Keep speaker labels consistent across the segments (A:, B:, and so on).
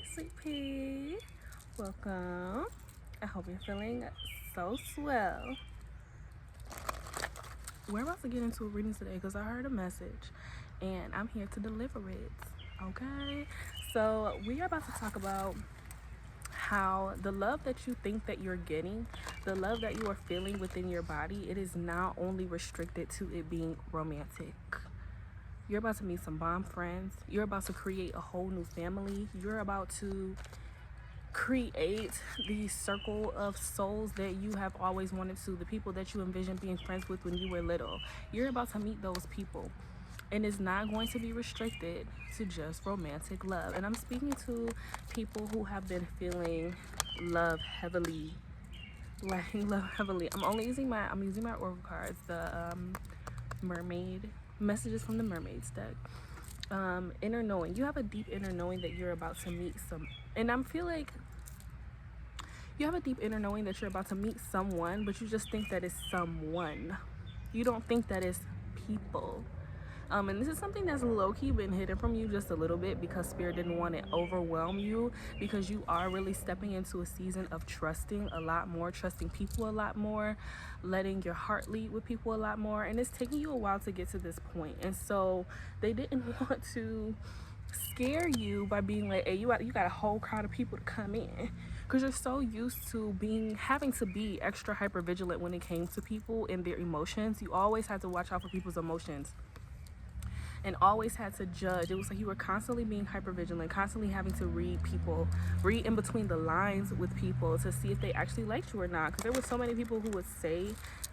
A: Hi, sweet pea. Welcome. I hope you're feeling so swell. We're about to get into a reading today because I heard a message and I'm here to deliver it. Okay? So, we are about to talk about how the love that you think that you're getting, the love that you are feeling within your body, it is not only restricted to it being romantic. You're about to meet some bomb friends. You're about to create a whole new family. You're about to create the circle of souls that you have always wanted to, the people that you envisioned being friends with when you were little. You're about to meet those people. And it's not going to be restricted to just romantic love. And I'm speaking to people who have been feeling love heavily. Letting love heavily. I'm using my oracle cards, the mermaid messages from the mermaids deck. Inner knowing. You have a deep inner knowing that you're about to meet some, and I feel like you have a deep inner knowing that you're about to meet someone, but you just think that it's someone. You don't think that it's people. And this is something that's low-key been hidden from you just a little bit because Spirit didn't want to overwhelm you, because you are really stepping into a season of trusting a lot more, trusting people a lot more, letting your heart lead with people a lot more. And it's taking you a while to get to this point. And so they didn't want to scare you by being like, hey, you got a whole crowd of people to come in, because you're so used to having to be extra hyper vigilant when it came to people and their emotions. You always had to watch out for people's emotions and always had to judge. It was like you were constantly being hyper vigilant, constantly having to read in between the lines with people to see if they actually liked you or not. Because there were so many people who would say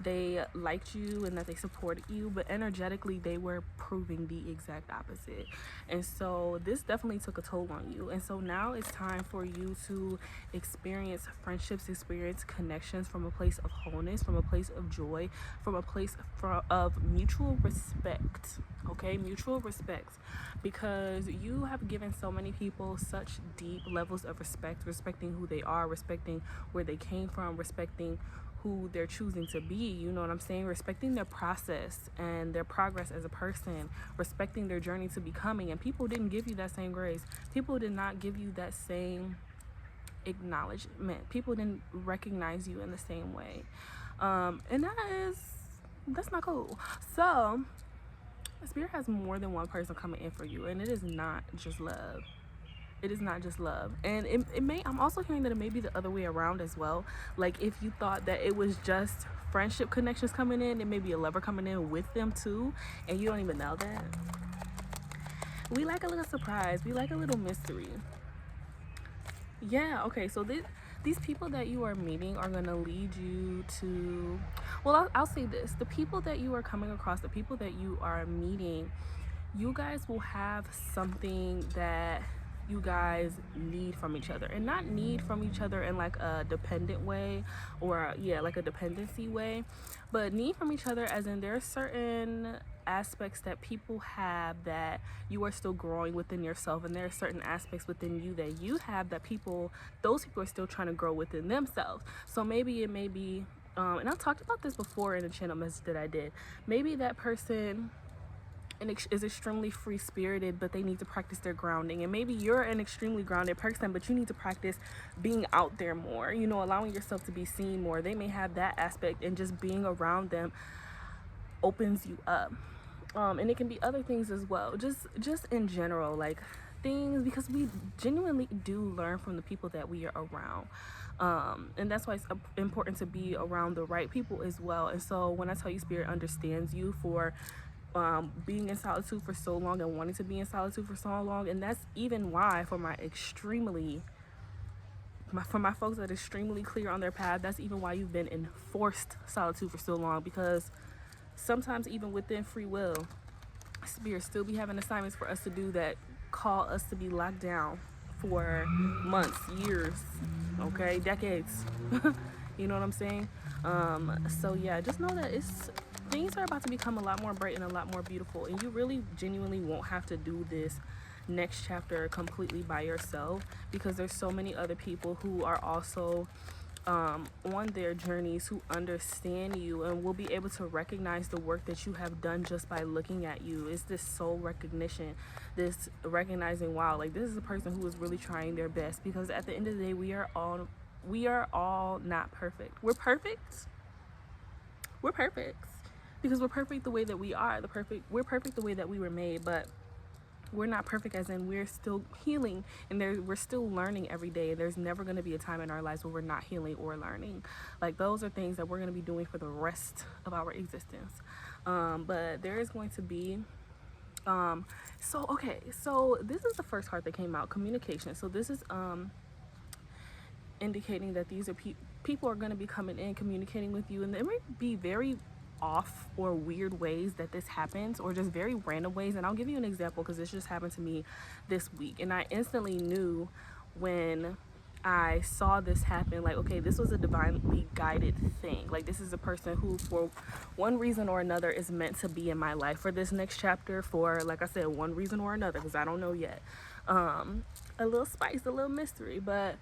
A: they liked you and that they supported you, but energetically they were proving the exact opposite. And so this definitely took a toll on you. And so now it's time for you to experience friendships, experience connections from a place of wholeness, from a place of joy, from a place of mutual respect. Okay, mutual respect, because you have given so many people such deep levels of respecting who they are, respecting where they came from, respecting who they're choosing to be, you know what I'm saying, respecting their process and their progress as a person, respecting their journey to becoming. And people didn't give you that same grace. People did not give you that same acknowledgement. People didn't recognize you in the same way, and that's not cool. So Spirit has more than one person coming in for you, and it is not just love. It is not just love. And I'm also hearing that it may be the other way around as well. Like, if you thought that it was just friendship connections coming in, it may be a lover coming in with them too, and you don't even know that. We like a little surprise. We like a little mystery. Yeah, okay, so these people that you are meeting are going to lead you to, well, I'll say this. The people that you are coming across, the people that you are meeting, you guys will have something that you guys need from each other, and not need from each other in like a dependent way, or like a dependency way, but need from each other as in there are certain aspects that people have that you are still growing within yourself, and there are certain aspects within you that you have that those people are still trying to grow within themselves. So maybe it may be, and I talked about this before in a channel message that I did, maybe that person is extremely free spirited, but they need to practice their grounding. And maybe you're an extremely grounded person, but you need to practice being out there more, allowing yourself to be seen more. They may have that aspect, and just being around them opens you up. And it can be other things as well, just in general, like things, because we genuinely do learn from the people that we are around, and that's why it's important to be around the right people as well. And so when I tell you Spirit understands you for being in solitude for so long and wanting to be in solitude for so long, and that's even why for my folks that are extremely clear on their path, that's even why you've been in forced solitude for so long, because sometimes even within free will, Spirit still be having assignments for us to do that call us to be locked down for months, years, okay, decades. You know what I'm saying? So yeah, just know that things are about to become a lot more bright and a lot more beautiful, and you really genuinely won't have to do this next chapter completely by yourself, because there's so many other people who are also on their journeys who understand you and will be able to recognize the work that you have done just by looking at you. It's this soul recognition, this recognizing, wow, like this is a person who is really trying their best, because at the end of the day, we are all not perfect. We're perfect because we're perfect the way that we are. We're perfect the way that we were made, but we're not perfect as in we're still healing, and we're still learning every day. There's never going to be a time in our lives where we're not healing or learning. Like, those are things that we're going to be doing for the rest of our existence. But there is going to be so this is the first card that came out, communication. So this is indicating that these are people are going to be coming in, communicating with you, and there might be very off or weird ways that this happens, or just very random ways. And I'll give you an example because this just happened to me this week, and I instantly knew when I saw this happen, like, okay, this was a divinely guided thing. Like, this is a person who, for one reason or another, is meant to be in my life for this next chapter, for, like I said, one reason or another, because I don't know yet. A little spice, a little mystery. But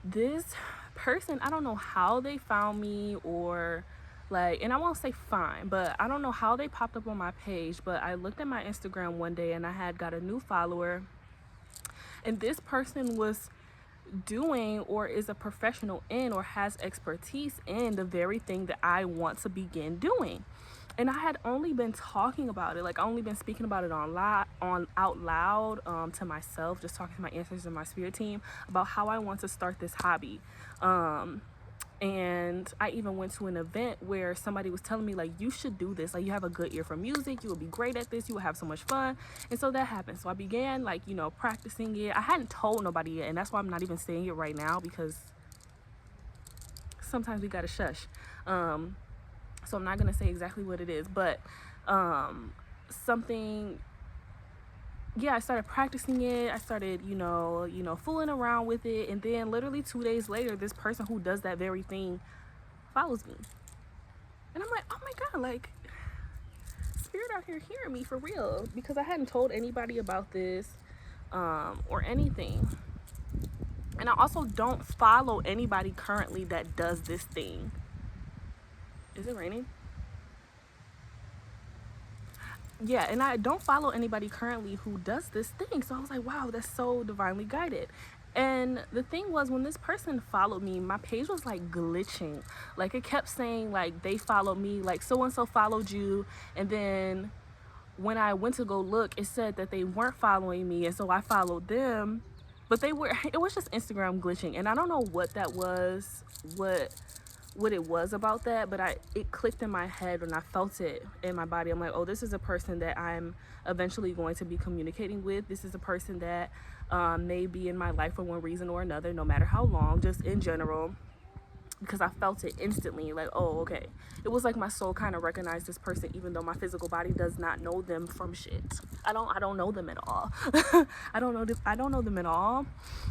A: this person, I don't know how they found me, or like, and I won't say fine, but I don't know how they popped up on my page. But I looked at my Instagram one day and I had got a new follower, and this person was doing, or is a professional in, or has expertise in the very thing that I want to begin doing. And I had only been talking about it, like, I only been speaking about it out loud to myself, just talking to my ancestors and my spirit team about how I want to start this hobby. And I even went to an event where somebody was telling me, like, you should do this. Like, you have a good ear for music. You will be great at this. You will have so much fun. And so that happened. So I began, like, practicing it. I hadn't told nobody yet. And that's why I'm not even saying it right now, because sometimes we got to shush. So I'm not going to say exactly what it is. But I started practicing it. I started, fooling around with it. And then literally 2 days later, this person who does that very thing follows me. And I'm like, oh my God, like, spirit out here hearing me for real. Because I hadn't told anybody about this or anything. And I also don't follow anybody currently that does this thing. Is it raining? Yeah, and I don't follow anybody currently who does this thing. So I was like, wow, that's so divinely guided. And the thing was, when this person followed me, my page was like glitching. Like, it kept saying, like, they followed me, like, so-and-so followed you. And then when I went to go look, it said that they weren't following me. And so I followed them, but it was just Instagram glitching. And I don't know what that was, what it was about that, but it clicked in my head when I felt it in my body. I'm like, oh, this is a person that I'm eventually going to be communicating with. This is a person that may be in my life for one reason or another, no matter how long, just in general, because I felt it instantly. Like, oh, okay. It was like my soul kind of recognized this person, even though my physical body does not know them from shit. I don't know them at all. I don't know them at all.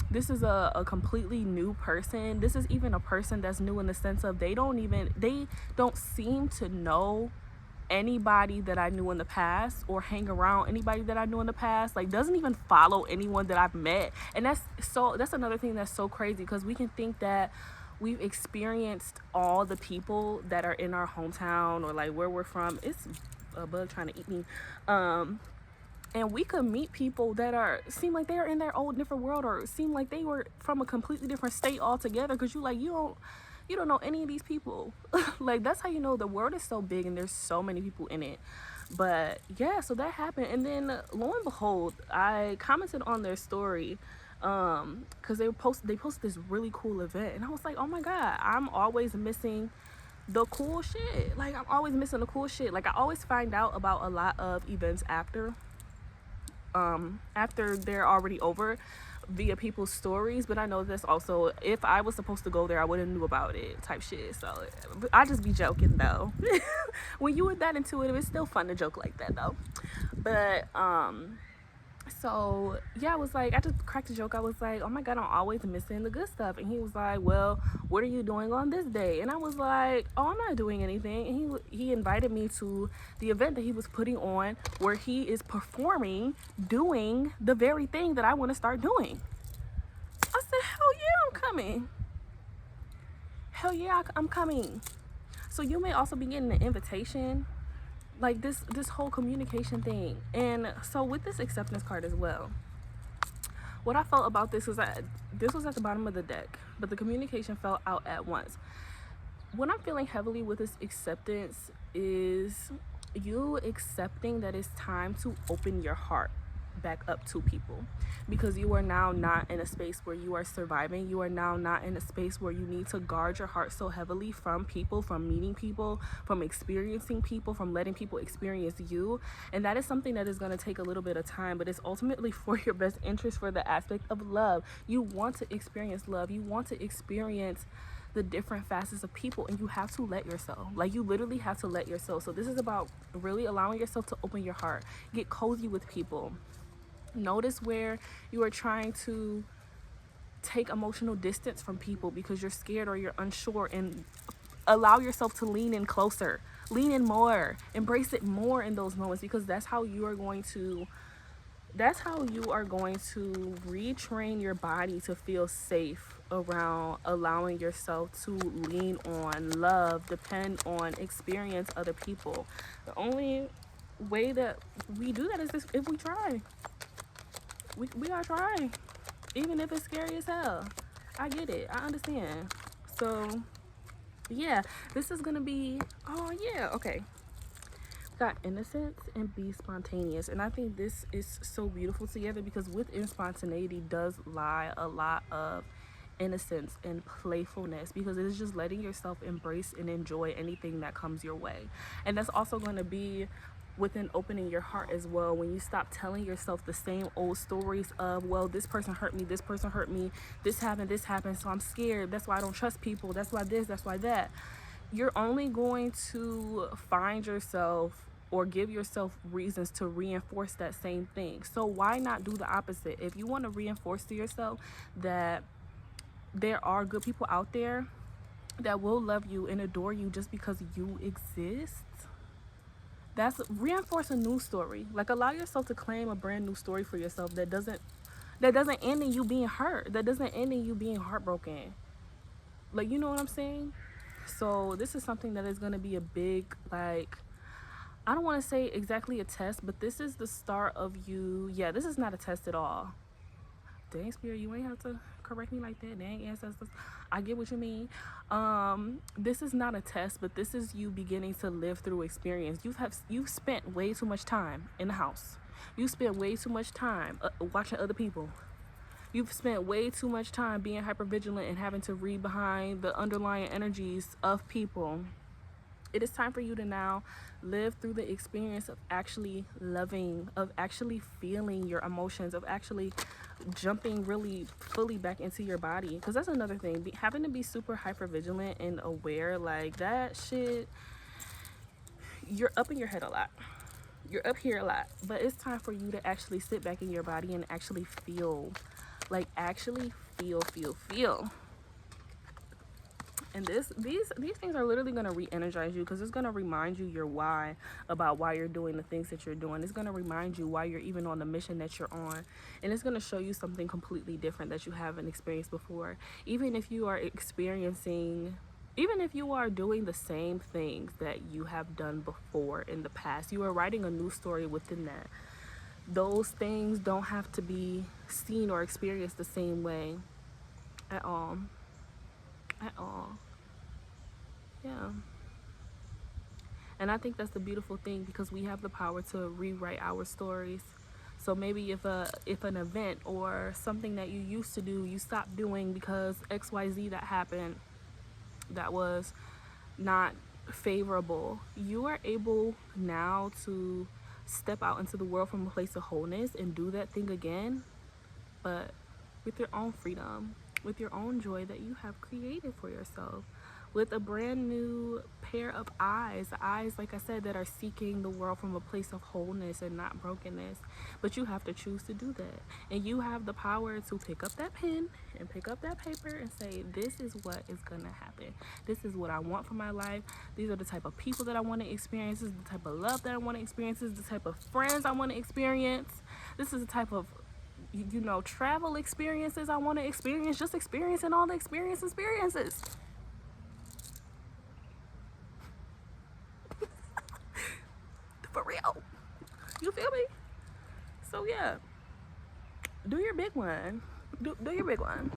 A: This is a completely new person. This is even a person that's new in the sense of they don't seem to know anybody that I knew in the past, or hang around anybody that I knew in the past. Like, doesn't even follow anyone that I've met. And that's another thing that's so crazy, because we can think that we've experienced all the people that are in our hometown, or like where we're from. It's a bug trying to eat me. And we could meet people that seem like they are in their own different world, or seem like they were from a completely different state altogether, because you don't know any of these people. Like, that's how you know the world is so big and there's so many people in it. But yeah, so that happened. And then lo and behold, I commented on their story because they posted this really cool event, and I was like, oh my God, I'm always missing the cool shit. Like, I'm always missing the cool shit. Like, I always find out about a lot of events after they're already over, via people's stories. But I know that's also, if I was supposed to go there, I wouldn't knew about it type shit. So I just be joking though. When you were that intuitive, it's still fun to joke like that though. But so yeah, I just cracked a joke. I was like, oh my God, I'm always missing the good stuff. And he was like, well, what are you doing on this day? And I was like, oh, I'm not doing anything. And he invited me to the event that he was putting on, where he is performing, doing the very thing that I want to start doing. I said, hell yeah, I'm coming. hell yeah, I'm coming. So you may also be getting an invitation, like this whole communication thing. And so with this acceptance card as well, what I felt about this is that this was at the bottom of the deck, but the communication fell out at once. What I'm feeling heavily with this acceptance is you accepting that it's time to open your heart back up to people, because you are now not in a space where you are surviving. You are now not in a space where you need to guard your heart so heavily from people, from meeting people, from experiencing people, from letting people experience you. And that is something that is going to take a little bit of time, but it's ultimately for your best interest, for the aspect of love. You want to experience love. You want to experience the different facets of people, and you have to let yourself, like, you literally have to let yourself. So this is about really allowing yourself to open your heart, get cozy with people. Notice where you are trying to take emotional distance from people because you're scared or you're unsure, and allow yourself to lean in closer, lean in more, embrace it more in those moments, because that's how you are going to retrain your body to feel safe around allowing yourself to lean on, love, depend on, experience other people. The only way that we do that is if we try. We gotta try, even if it's scary as hell. I get it, I understand. So yeah, this is gonna be, oh yeah, okay. Got innocence and be spontaneous, and I think this is so beautiful together, because within spontaneity does lie a lot of innocence and playfulness, because it is just letting yourself embrace and enjoy anything that comes your way. And that's also going to be within opening your heart as well, when you stop telling yourself the same old stories of, well, this person hurt me, this happened, so I'm scared, that's why I don't trust people, that's why this, that's why that. You're only going to find yourself or give yourself reasons to reinforce that same thing. So why not do the opposite? If you want to reinforce to yourself that there are good people out there that will love you and adore you just because you exist, that's reinforce a new story. Like, allow yourself to claim a brand new story for yourself that doesn't end in you being hurt, that doesn't end in you being heartbroken. Like, you know what I'm saying? So this is something that is going to be a big, like, I don't want to say exactly a test, but this is the start of you. Yeah, this is not a test at all. Dang, Spirit, you ain't have to correct me like that. Dang, ancestors, I get what you mean. This is not a test, but this is you beginning to live through experience. You've spent way too much time in the house. You spent way too much time watching other people. You've spent way too much time being hypervigilant and having to read behind the underlying energies of people. It is time for you to now live through the experience of actually loving, of actually feeling your emotions, of actually jumping really fully back into your body. Because that's another thing, having to be super hypervigilant and aware, like that shit, you're up in your head a lot. You're up here a lot. But it's time for you to actually sit back in your body and actually feel. Like, actually feel. And these things are literally going to re-energize you, because it's going to remind you your why, about why you're doing the things that you're doing. It's going to remind you why you're even on the mission that you're on. And it's going to show you something completely different that you haven't experienced before. Even if you are doing the same things that you have done before in the past, you are writing a new story within that. Those things don't have to be seen or experienced the same way at all. Yeah. And I think that's the beautiful thing, because we have the power to rewrite our stories. So maybe if an event or something that you used to do, you stopped doing because XYZ that happened that was not favorable, you are able now to step out into the world from a place of wholeness and do that thing again, but with your own freedom, with your own joy that you have created for yourself, with a brand new pair of eyes, like I said, that are seeking the world from a place of wholeness and not brokenness. But you have to choose to do that, and you have the power to pick up that pen and pick up that paper and say, this is what is gonna happen. This is what I want for my life. These are the type of people that I want to experience. This is the type of love that I want to experience. This is the type of friends I want to experience. This is the type of travel experiences I want to experience. Just experiencing all the experiences. yeah, do your big one. Do your big one.